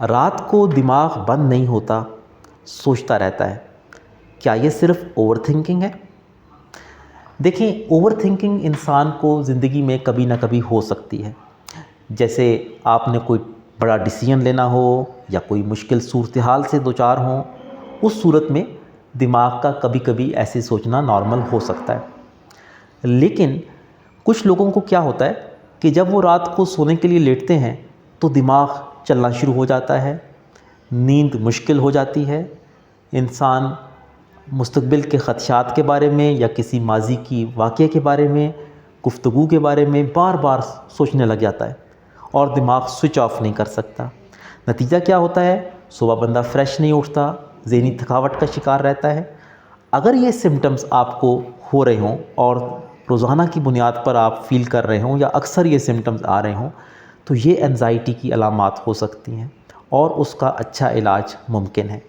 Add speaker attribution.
Speaker 1: رات کو دماغ بند نہیں ہوتا، سوچتا رہتا ہے، کیا یہ صرف اوور تھنکنگ ہے؟ دیکھیں، اوور تھنکنگ انسان کو زندگی میں کبھی نہ کبھی ہو سکتی ہے۔ جیسے آپ نے کوئی بڑا ڈیسیژن لینا ہو یا کوئی مشکل صورتحال سے دوچار ہوں، اس صورت میں دماغ کا کبھی کبھی ایسے سوچنا نارمل ہو سکتا ہے۔ لیکن کچھ لوگوں کو کیا ہوتا ہے کہ جب وہ رات کو سونے کے لیے لیٹتے ہیں تو دماغ چلنا شروع ہو جاتا ہے، نیند مشکل ہو جاتی ہے، انسان مستقبل کے خدشات کے بارے میں یا کسی ماضی کی واقعے کے بارے میں، گفتگو کے بارے میں بار بار سوچنے لگ جاتا ہے اور دماغ سوئچ آف نہیں کر سکتا۔ نتیجہ کیا ہوتا ہے؟ صبح بندہ فریش نہیں اٹھتا، ذہنی تھکاوٹ کا شکار رہتا ہے۔ اگر یہ سمٹمز آپ کو ہو رہے ہوں اور روزانہ کی بنیاد پر آپ فیل کر رہے ہوں یا اکثر یہ سمٹمز آ رہے ہوں تو یہ انزائٹی کی علامات ہو سکتی ہیں اور اس کا اچھا علاج ممکن ہے۔